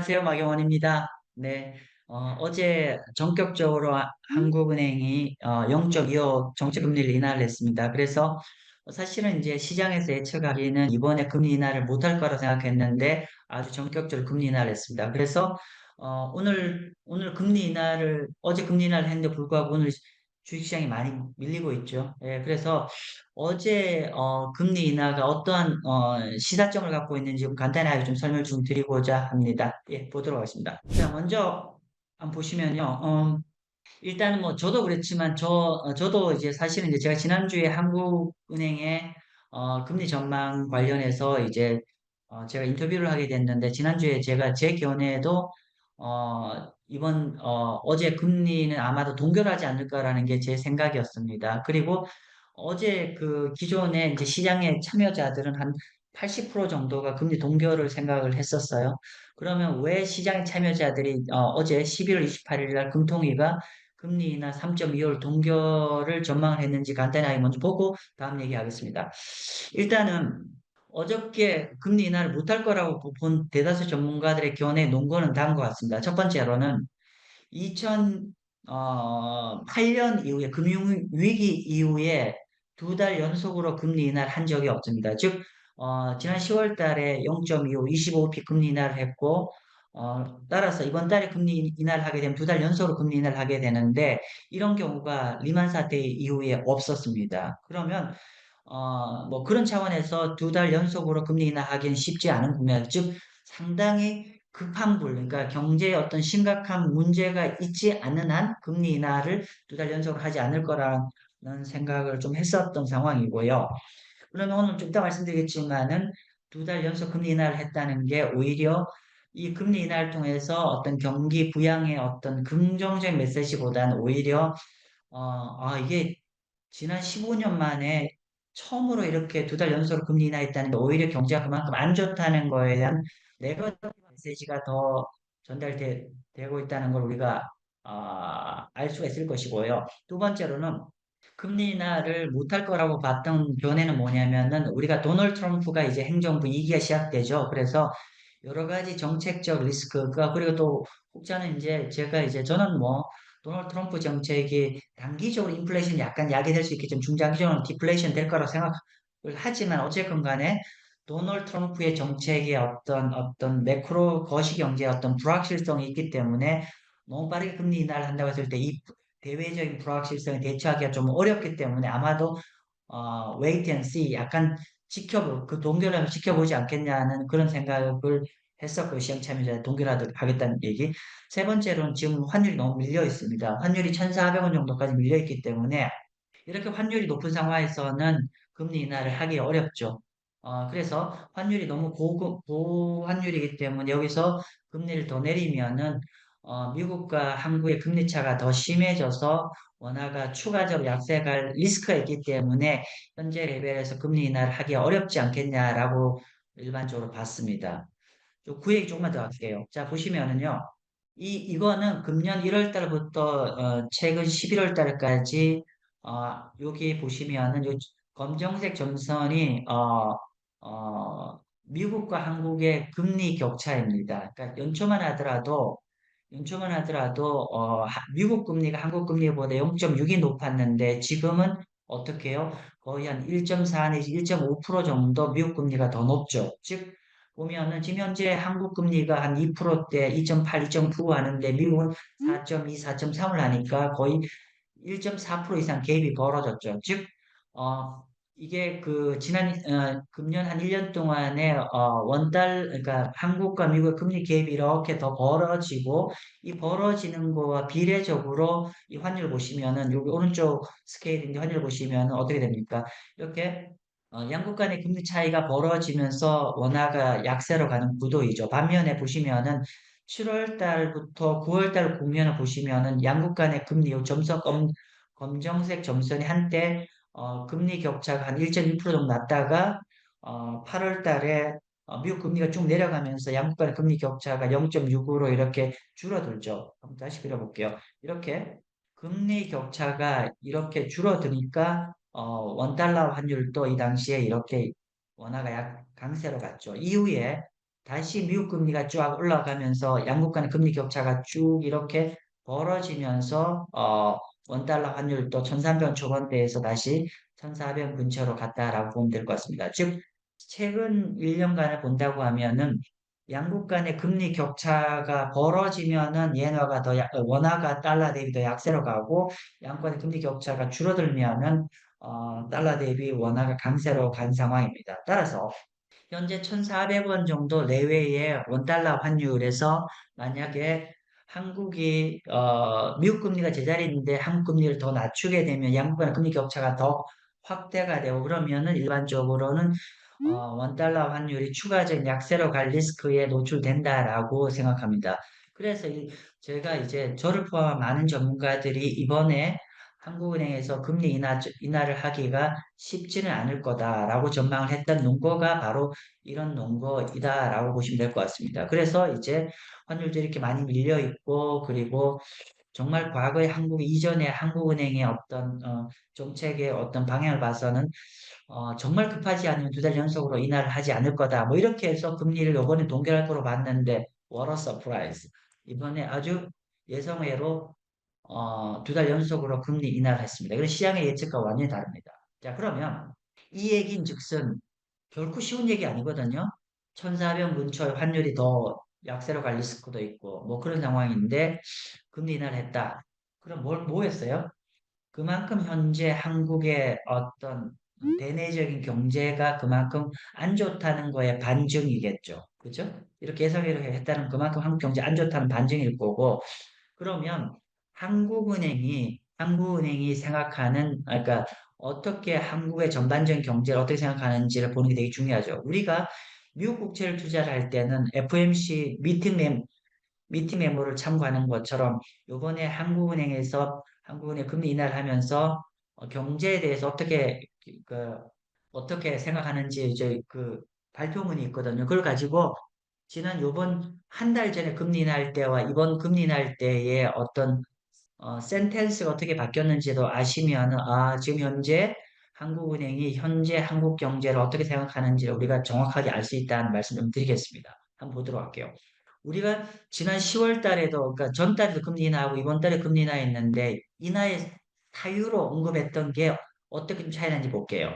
안녕하세요. 마경원입니다. 네, 어제 전격적으로 한국은행이 0.25 정책금리를 인하를 했습니다. 그래서 사실은 이제 시장에서 예측하기는 이번에 금리 인하를 못할 거라 생각했는데 아주 전격적으로 금리 인하를 했습니다. 그래서 오늘 금리 인하를 어제 금리 인하를 했는데 불구하고 오늘 주식시장이 많이 밀리고 있죠. 예, 그래서 어제 금리 인하가 어떠한 시사점을 갖고 있는지 간단하게 좀 설명을 좀 드리고자 합니다. 예, 보도록 하겠습니다. 자, 먼저 한번 보시면요. 일단은 뭐 저도 그랬지만 저도 이제 사실은 이제 제가 지난주에 한국은행의 금리 전망 관련해서 이제 제가 인터뷰를 하게 됐는데 지난주에 제가 제 견해도 어제 금리는 아마도 동결하지 않을까라는 게 제 생각이었습니다. 그리고 어제 그 기존에 이제 시장의 참여자들은 한 80% 정도가 금리 동결을 생각을 했었어요. 그러면 왜 시장의 참여자들이 어제 11월 28일 날 금통위가 금리 인하 3.25를 동결을 전망을 했는지 간단하게 먼저 보고 다음 얘기하겠습니다. 일단은 어저께 금리 인하를 못할 거라고 본 대다수 전문가들의 견해 논거는 다음과 같습니다. 첫 번째로는 2008년 이후에 금융위기 이후에 두 달 연속으로 금리 인하를 한 적이 없습니다. 즉 지난 10월 달에 0.25, 25p 금리 인하를 했고 따라서 이번 달에 금리 인하를 하게 되면 두 달 연속으로 금리 인하를 하게 되는데 이런 경우가 리만 사태 이후에 없었습니다. 그러면 뭐 그런 차원에서 두 달 연속으로 금리 인하하기는 쉽지 않은 국면, 즉 상당히 급한 불, 그러니까 경제에 어떤 심각한 문제가 있지 않는 한 금리 인하를 두 달 연속으로 하지 않을 거라는 생각을 좀 했었던 상황이고요. 그러면 오늘 좀 이따 말씀드리겠지만은 두 달 연속 금리 인하를 했다는 게 오히려 이 금리 인하를 통해서 어떤 경기 부양의 어떤 긍정적 메시지보다는 오히려 이게 지난 15년 만에 처음으로 이렇게 두 달 연속으로 금리 인하했다는 게 오히려 경제가 그만큼 안 좋다는 거에 대한 네거티브 메시지가 더 전달되고 있다는 걸 우리가 알 수가 있을 것이고요. 두 번째로는 금리 인하를 못할 거라고 봤던 견해는 뭐냐면은 우리가 도널드 트럼프가 이제 행정부 2기가 시작되죠. 그래서 여러 가지 정책적 리스크가 그리고 또 혹자는 이제 제가 이제 저는 뭐 도널드 트럼프 정책이 단기적으로 인플레이션이 약간 야기될 수 있겠지만 중장기적으로는 디플레이션 될 거라고 생각을 하지만 어쨌건 간에 도널드 트럼프의 정책의 어떤 매크로 거시경제의 어떤 불확실성이 있기 때문에 너무 빠르게 금리 인하를 한다고 했을 때 이 대외적인 불확실성에 대처하기가 좀 어렵기 때문에 아마도 wait and see 약간 그 동결하면 지켜보지 않겠냐는 그런 생각을 했었고 시장 참여자 동결하겠다는 얘기. 세 번째로는 지금 환율이 너무 밀려 있습니다. 환율이 1,400원 정도까지 밀려 있기 때문에 이렇게 환율이 높은 상황에서는 금리 인하를 하기 어렵죠. 그래서 환율이 너무 고환율이기 때문에 여기서 금리를 더 내리면은 미국과 한국의 금리 차가 더 심해져서 원화가 추가적으로 약세갈 리스크가 있기 때문에 현재 레벨에서 금리 인하를 하기 어렵지 않겠냐라고 일반적으로 봤습니다. 그 얘기 조금만 더 할게요. 자, 보시면은요. 이거는 금년 1월 달부터 최근 11월 달까지 여기 보시면은 요 검정색 점선이 미국과 한국의 금리 격차입니다. 그러니까 연초만 하더라도 미국 금리가 한국 금리보다 0.6이 높았는데 지금은 어떻게 해요? 거의 한 1.4 내지 1.5% 정도 미국 금리가 더 높죠. 즉 보면은 지금 현재 한국 금리가 한 2%대 2.8, 2.9 하는데 미국은 4.2, 4.3을 하니까 거의 1.4% 이상 갭이 벌어졌죠. 즉, 어, 이게 금년 한 1년 동안에 그러니까 한국과 미국의 금리 갭이 이렇게 더 벌어지고 이 벌어지는 거와 비례적으로 이 환율 보시면은 여기 오른쪽 스케일인데 환율 보시면은 어떻게 됩니까? 이렇게 양국 간의 금리 차이가 벌어지면서 원화가 약세로 가는 구도이죠. 반면에 보시면은 7월 달부터 9월 달 국면을 보시면은 양국 간의 금리 요 검정색 점선이 한때 금리 격차가 한 1.1% 정도 났다가 8월 달에 미국 금리가 쭉 내려가면서 양국 간의 금리 격차가 0.6으로 이렇게 줄어들죠. 한번 다시 그려볼게요. 이렇게 금리 격차가 이렇게 줄어드니까 원달러 환율도 이 당시에 이렇게 원화가 약 강세로 갔죠. 이후에 다시 미국 금리가 쫙 올라가면서 양국 간의 금리 격차가 쭉 이렇게 벌어지면서 원달러 환율도 1300원 초반대에서 다시 1400원 근처로 갔다라고 보면 될 것 같습니다. 즉 최근 1년간을 본다고 하면은 양국 간의 금리 격차가 벌어지면은 원화가 달러 대비 더 약세로 가고 양국 간의 금리 격차가 줄어들면은 달러 대비 원화가 강세로 간 상황입니다. 따라서 현재 1,400원 정도 내외의 원달러 환율에서 만약에 한국이 미국 금리가 제자리인데 한국 금리를 더 낮추게 되면 양국 간 금리 격차가 더 확대가 되고 그러면은 일반적으로는 원달러 환율이 추가적인 약세로 갈 리스크에 노출된다라고 생각합니다. 그래서 제가 이제 저를 포함한 많은 전문가들이 이번에 한국은행에서 금리 인하를 하기가 쉽지는 않을 거다라고 전망을 했던 논거가 바로 이런 논거이다라고 보시면 될 것 같습니다. 그래서 이제 환율도 이렇게 많이 밀려 있고 그리고 정말 과거에 한국 이전에 한국은행의 어떤 정책의 어떤 방향을 봐서는 정말 급하지 않으면 2달 연속으로 인하를 하지 않을 거다. 뭐 이렇게 해서 금리를 이번에 동결할 거로 봤는데 what a surprise. 이번에 아주 예상외로 2달 연속으로 금리 인하를 했습니다. 그래서 시장의 예측과 완전히 다릅니다. 자, 그러면 이 얘기인즉슨 결코 쉬운 얘기 아니거든요. 1,400 근처의 환율이 더 약세로 갈 리스크도 있고 뭐 그런 상황인데 금리 인하를 했다. 그럼 뭐 했어요? 그만큼 현재 한국의 어떤 대내적인 경제가 그만큼 안 좋다는 거에 반증이겠죠. 그죠? 이렇게 예상을 했다는 그만큼 한국 경제 안 좋다는 반증일 거고, 그러면 한국은행이 생각하는, 그러니까 어떻게 한국의 전반적인 경제를 어떻게 생각하는지를 보는 게 되게 중요하죠. 우리가 미국 국채를 투자를 할 때는 FOMC 미팅 메모를 참고하는 것처럼 요번에 한국은행 금리 인하를 하면서 경제에 대해서 그, 어떻게 생각하는지 이제 그 발표문이 있거든요. 그걸 가지고 요번 한 달 전에 금리 인하할 때와 이번 금리 인하할 때의 어떤 센텐스가 어떻게 바뀌었는지도 아시면 지금 현재 한국은행이 현재 한국 경제를 어떻게 생각하는지를 우리가 정확하게 알 수 있다는 말씀 좀 드리겠습니다. 한번 보도록 할게요. 우리가 지난 10월 달에도, 그러니까 전달에도 금리 인하하고 이번 달에 금리 인하했는데, 인하의 사유로 언급했던 게 어떻게 좀 차이 나는지 볼게요.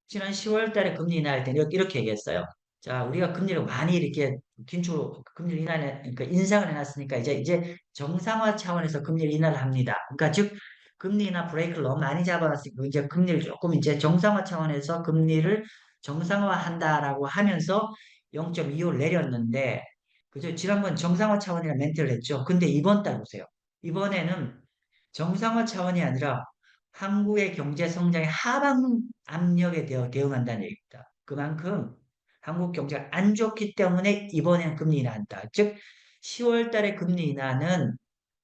지난 10월 달에 금리 인하할 때는 이렇게 얘기했어요. 자, 우리가 금리를 많이 이렇게 긴축으로 금리를 그러니까 인상을 해놨으니까 이제 정상화 차원에서 금리를 인하를 합니다. 그러니까 즉, 금리 인하 브레이크를 너무 많이 잡아놨으니까 이제 금리를 조금 이제 정상화 차원에서 금리를 정상화한다라고 하면서 0.25를 내렸는데, 그죠? 지난번 정상화 차원이라는 멘트를 했죠. 근데 이번 달 보세요. 이번에는 정상화 차원이 아니라 한국의 경제 성장의 하방 압력에 대응한다는 얘기입니다. 그만큼 한국 경제가 안 좋기 때문에 이번에는 금리 인하한다. 즉, 10월 달에 금리 인하는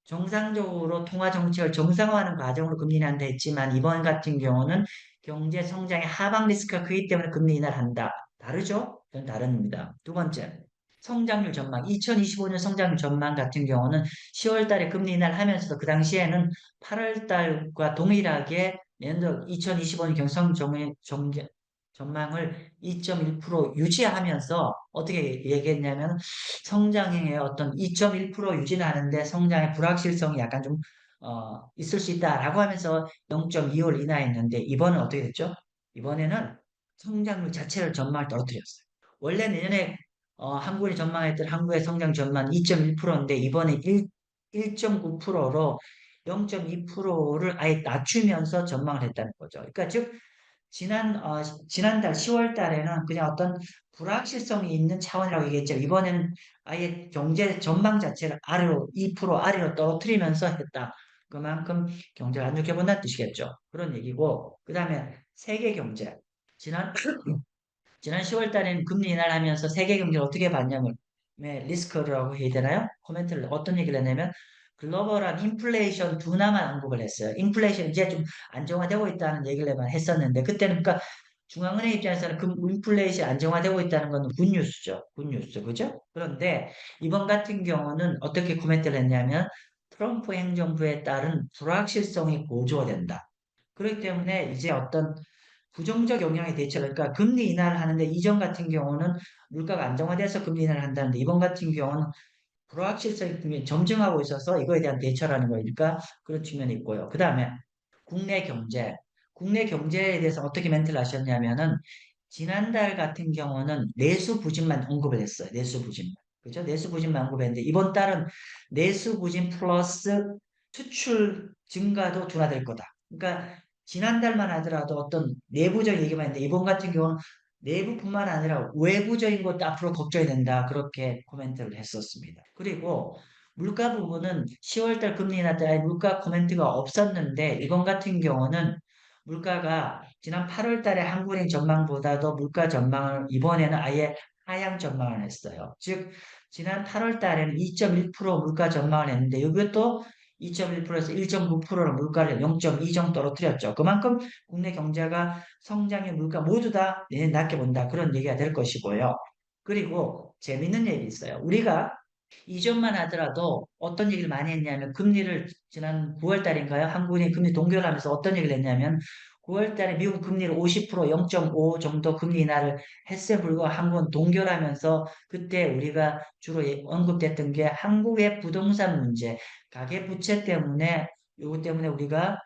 정상적으로 통화 정책을 정상화하는 과정으로 금리 인하한다 했지만 이번 같은 경우는 경제 성장의 하방 리스크가 크기 때문에 금리 인하를 한다. 다르죠? 그건 다릅니다. 두 번째, 성장률 전망. 2025년 성장률 전망 같은 경우는 10월 달에 금리 인하를 하면서도 그 당시에는 8월 달과 동일하게 내년도 2025년 전망을 2.1% 유지하면서 어떻게 얘기했냐면 성장의 어떤 2.1% 유지는 하는데 성장의 불확실성이 약간 좀 있을 수 있다라고 하면서 0.25를 인하했는데 이번은 어떻게 됐죠? 이번에는 성장률 자체를 전망을 떨어뜨렸어요. 원래 내년에 한국이 전망했던 한국의 성장 전망 2.1%인데 이번에 1.9%로 0.2%를 아예 낮추면서 전망을 했다는 거죠. 그러니까 즉 지난달 10월 달에는 그냥 어떤 불확실성이 있는 차원이라고 얘기했죠. 이번에는 아예 경제 전망 자체를 아래로 2% 아래로 떨어뜨리면서 했다. 그만큼 경제를 안 좋게 본다는 뜻이겠죠. 그런 얘기고 그다음에 세계 경제. 지난 지난 10월 달에는 금리 인하를 하면서 세계 경제를 어떻게 봤냐면 리스크라고 해야 되나요? 코멘트를 어떤 얘기를 했냐면 글로벌한 인플레이션 둔화만 언급을 했어요. 인플레이션 이제 좀 안정화되고 있다는 얘기를만 했었는데 그때는 그러니까 중앙은행 입장에서는 그 인플레이션 안정화되고 있다는 건 굿뉴스죠. 굿뉴스. 그죠? 그런데 이번 같은 경우는 어떻게 코멘트를 했냐면 트럼프 행정부에 따른 불확실성이 고조된다. 그렇기 때문에 이제 어떤 부정적 영향의 대처, 그러니까 금리 인하를 하는데 이전 같은 경우는 물가가 안정화돼서 금리 인하를 한다는데 이번 같은 경우는 불확실성이 점증하고 있어서 이거에 대한 대처라는 거니까 그런 측면이 있고요. 그 다음에 국내 경제. 국내 경제에 대해서 어떻게 멘트를 하셨냐면은 지난달 같은 경우는 내수 부진만 언급을 했어요. 내수 부진만. 그죠? 내수 부진만 언급했는데 이번 달은 내수 부진 플러스 수출 증가도 둔화될 거다. 그러니까 지난달만 하더라도 어떤 내부적 얘기만 했는데 이번 같은 경우는 내부뿐만 아니라 외부적인 것도 앞으로 걱정이 된다. 그렇게 코멘트를 했었습니다. 그리고 물가 부분은 10월달 금리 인하 때 물가 코멘트가 없었는데 이번 같은 경우는 물가가 지난 8월 달에 한국은행 전망보다도 물가 전망을 이번에는 아예 하향 전망을 했어요. 즉 지난 8월 달에는 2.1% 물가 전망을 했는데 이것도 2.1%에서 1.9%로 물가를 0.2 정도 떨어뜨렸죠. 그만큼 국내 경제가 성장률, 물가 모두 다 내년 낮게 본다. 그런 얘기가 될 것이고요. 그리고 재밌는 얘기 있어요. 우리가 이전만 하더라도 어떤 얘기를 많이 했냐면 금리를 지난 9월 달인가요? 한국은행이 금리 동결을 하면서 어떤 얘기를 했냐면 9월 달에 미국 금리를 50% 0.5 정도 금리 인하를 했음에 불구하고 한국은 동결하면서 그때 우리가 주로 언급됐던 게 한국의 부동산 문제, 가계부채 때문에 요거 때문에 우리가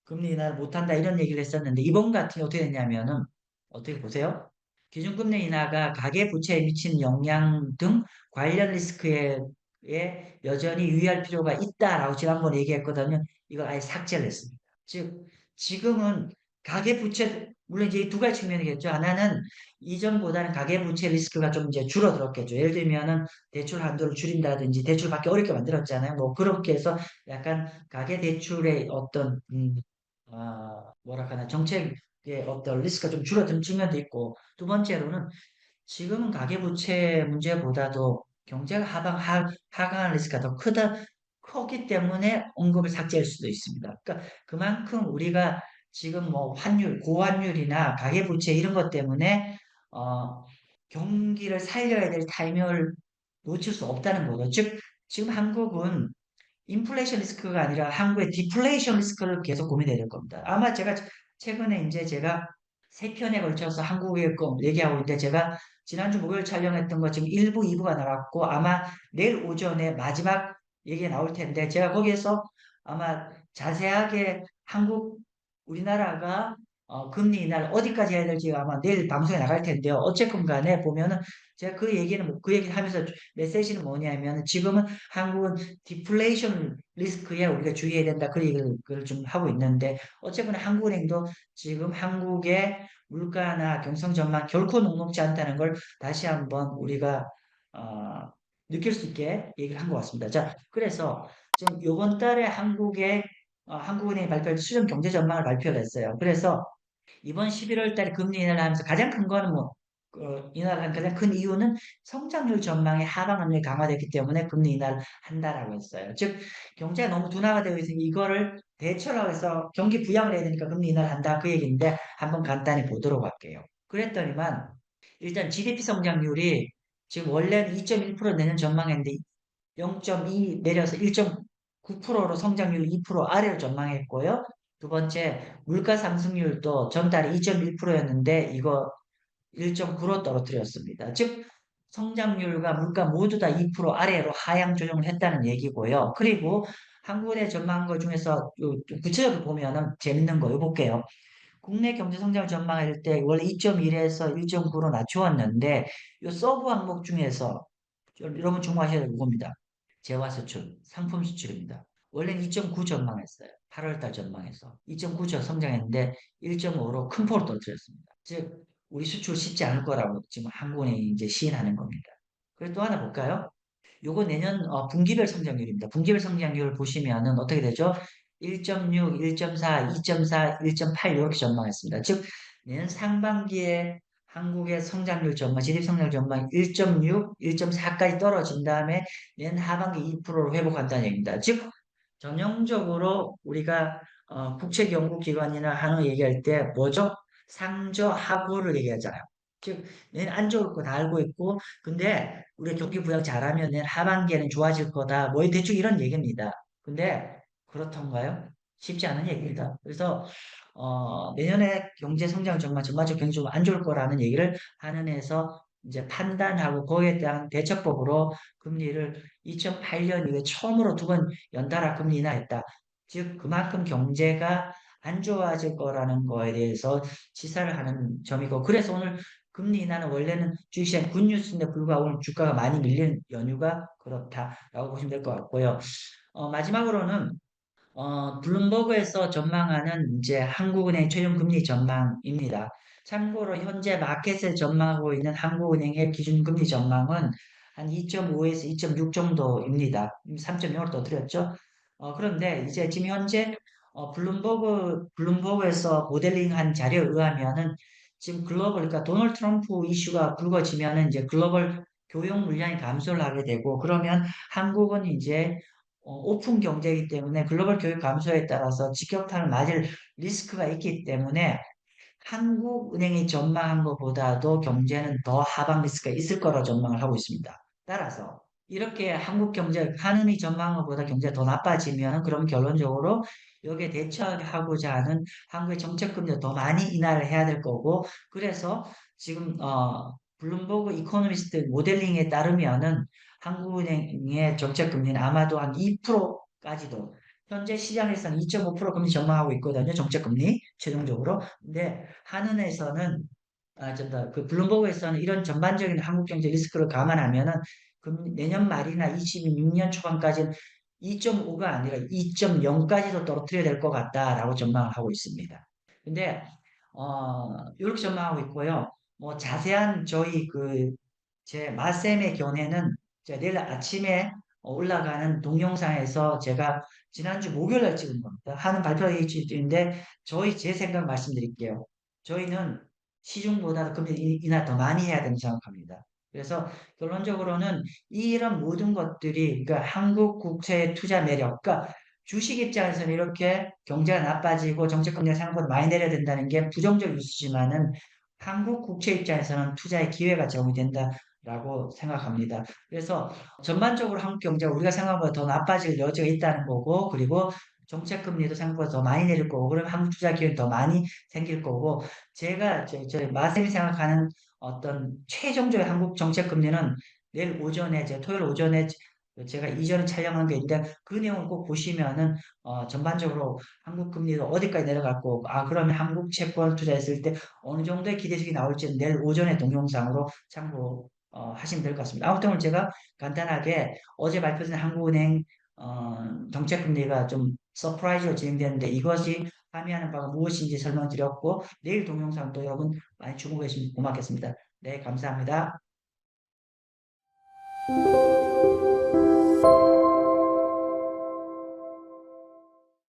금리 인하를 못한다 이런 얘기를 했었는데 이번 같은 경우 어떻게 됐냐면은 어떻게 보세요? 기준금리 인하가 가계부채에 미치는 영향 등 관련 리스크에 여전히 유의할 필요가 있다라고 지난번에 얘기했거든요. 이걸 아예 삭제를 했습니다. 즉, 지금은 가계부채, 물론 이제 두 가지 측면이겠죠. 하나는 이전보다는 가계부채 리스크가 좀 이제 줄어들었겠죠. 예를 들면은 대출 한도를 줄인다든지 대출 받기 어렵게 만들었잖아요. 뭐 그렇게 해서 약간 가계대출의 어떤, 뭐랄까나 정책의 어떤 리스크가 좀 줄어든 측면도 있고 두 번째로는 지금은 가계부채 문제보다도 경제가 하강할 리스크가 더 크기 때문에 언급을 삭제할 수도 있습니다. 그러니까 그만큼 우리가 지금 뭐 환율, 고환율이나 가계부채 이런 것 때문에 어, 경기를 살려야 될 타이밍을 놓칠 수 없다는 거죠. 즉, 지금 한국은 인플레이션 리스크가 아니라 한국의 디플레이션 리스크를 계속 고민해야 될 겁니다. 아마 제가 최근에 이제 제가 세 편에 걸쳐서 한국의 거 얘기하고 있는데 제가 지난주 목요일 촬영했던 거 지금 1부, 2부가 나왔고 아마 내일 오전에 마지막 얘기가 나올 텐데 제가 거기에서 아마 자세하게 우리나라가 금리 인하를 어디까지 해야 될지 아마 내일 방송에 나갈 텐데요. 어쨌건 간에 보면은 제가 그 얘기를 하면서 메시지는 뭐냐면 지금은 한국은 디플레이션 리스크에 우리가 주의해야 된다. 그 얘기를 좀 하고 있는데 어쨌거나 한국은행도 지금 한국의 물가나 경성 전망 결코 녹록지 않다는 걸 다시 한번 우리가 어, 느낄 수 있게 얘기를 한 것 같습니다. 자, 그래서 지금 이번 달에 한국은행이 발표할 수정 경제 전망을 발표를 했어요. 그래서 이번 11월 달에 금리 인하를 하면서 가장 큰 거는 뭐, 인하를 한 가장 큰 이유는 성장률 전망의 하방 압력이 강화됐기 때문에 금리 인하를 한다라고 했어요. 즉, 경제가 너무 둔화가 되어 있으니 이거를 대처를 해서 경기 부양을 해야 되니까 금리 인하를 한다. 그 얘기인데 한번 간단히 보도록 할게요. 그랬더니만 일단 GDP 성장률이 지금 원래는 2.1% 내년 전망했는데 0.2 내려서 1.9%로 성장률 2% 아래로 전망했고요. 두 번째, 물가 상승률도 전달이 2.1%였는데 이거 1.9로 떨어뜨렸습니다. 즉, 성장률과 물가 모두 다 2% 아래로 하향 조정을 했다는 얘기고요. 그리고 한국은행 전망한 것 중에서 좀 구체적으로 보면은 재밌는 거 볼게요. 국내 경제 성장 전망할 때 원래 2.1에서 1.9로 낮추었는데 이 서브 항목 중에서 여러분 주목하셔야 될 겁니다. 재화 수출, 상품 수출입니다. 원래는 2.9 전망했어요. 8월 달 전망에서 2.9죠 성장했는데 1.5로 큰 폭을 떨어뜨렸습니다. 즉 우리 수출 쉽지 않을 거라고 지금 한국은행이 이제 시인하는 겁니다. 그리고 또 하나 볼까요? 요거 내년 분기별 성장률입니다. 분기별 성장률 보시면은 어떻게 되죠? 1.6, 1.4, 2.4, 1.8 이렇게 전망했습니다. 즉 내년 상반기에 한국의 성장률 전망, GDP 성장률 전망 1.6, 1.4까지 떨어진 다음에 내년 하반기 2%로 회복한다는 얘기입니다. 즉 전형적으로 우리가 국책연구기관이나 하는 얘기할 때 뭐죠? 상저 하구를 얘기하잖아요. 즉 내년 안 좋을 거 다 알고 있고 근데 우리가 경기 부양 잘하면 내년 하반기에는 좋아질 거다. 뭐 대충 이런 얘기입니다. 근데 그렇던가요? 쉽지 않은 얘기입니다. 그래서 내년에 경제 성장 정말 전반적으로 경제 좀 안 좋을 거라는 얘기를 한은에서 이제 판단하고 거기에 대한 대처법으로 금리를 2008년 이후에 처음으로 두 번 연달아 금리 인하했다. 즉 그만큼 경제가 안 좋아질 거라는 거에 대해서 시사를 하는 점이고 그래서 오늘 금리 인하는 원래는 주식시장 굿뉴스인데 불구하고 오늘 주가가 많이 밀리는 연유가 그렇다라고 보시면 될 것 같고요. 마지막으로는 블룸버그에서 전망하는 이제 한국은행 최종 금리 전망입니다. 참고로 현재 마켓에 전망하고 있는 한국은행의 기준금리 전망은 한 2.5에서 2.6 정도입니다. 3.0을 더 드렸죠. 그런데 이제 지금 현재 블룸버그에서 모델링한 자료에 의하면은 지금 글로벌, 그러니까 도널드 트럼프 이슈가 불거지면은 이제 글로벌 교역 물량이 감소를 하게 되고 그러면 한국은 이제 오픈 경제이기 때문에 글로벌 교육 감소에 따라서 직격탄을 맞을 리스크가 있기 때문에 한국은행이 전망한 것보다도 경제는 더 하방 리스크가 있을 거라고 전망을 하고 있습니다. 따라서 이렇게 한국 경제, 한은이 전망한 것보다 경제가 더 나빠지면 그럼 결론적으로 여기에 대처하고자 하는 한국의 정책금리도 더 많이 인하를 해야 될 거고 그래서 지금 블룸버그 이코노미스트 모델링에 따르면은 한국은행의 정책금리는 아마도 한 2%까지도 현재 시장에서는 2.5% 금리 전망하고 있거든요. 정책금리 최종적으로. 근데 한은에서는 좀더 그 블룸버그에서는 이런 전반적인 한국 경제 리스크를 감안하면은 내년 말이나 26년 초반까지는 2.5가 아니라 2.0까지도 떨어뜨려야 될 것 같다라고 전망을 하고 있습니다. 근데 이렇게 전망하고 있고요. 뭐 자세한 저희 그 제 마쌤의 견해는 제가 내일 아침에 올라가는 동영상에서 제가 지난주 목요일 날 찍은 겁니다. 하는 발표가 있는데 제 생각 말씀드릴게요. 저희는 시중보다 금리 인하 더 많이 해야 된다고 생각합니다. 그래서 결론적으로는 이런 모든 것들이 그러니까 한국 국채의 투자 매력, 그러니까 주식 입장에서는 이렇게 경제가 나빠지고 정책금리가 생각보다 많이 내려야 된다는 게 부정적 뉴스지만은 한국 국채 입장에서는 투자의 기회가 제공이 된다라고 생각합니다. 그래서 전반적으로 한국 경제가 우리가 생각보다 더 나빠질 여지가 있다는 거고, 그리고 정책금리도 생각보다 더 많이 내릴 거고, 그러면 한국 투자 기회는 더 많이 생길 거고, 제가 저희 마쌤이 생각하는 어떤 최종적인 한국 정책금리는 내일 오전에, 토요일 오전에 제가 이전에 촬영한 게 있는데 그 내용을 꼭 보시면은 전반적으로 한국 금리도 어디까지 내려갈 거고 그러면 한국 채권 투자했을 때 어느 정도의 기대수익이 나올지는 내일 오전에 동영상으로 참고 하시면 될 것 같습니다. 아무튼 오늘 제가 간단하게 어제 발표된 한국은행 정책 금리가 좀 서프라이즈로 진행되는데 이것이 함의하는 바가 무엇인지 설명드렸고 내일 동영상도 여러분 많이 주목해 주시면 고맙겠습니다. 네, 감사합니다.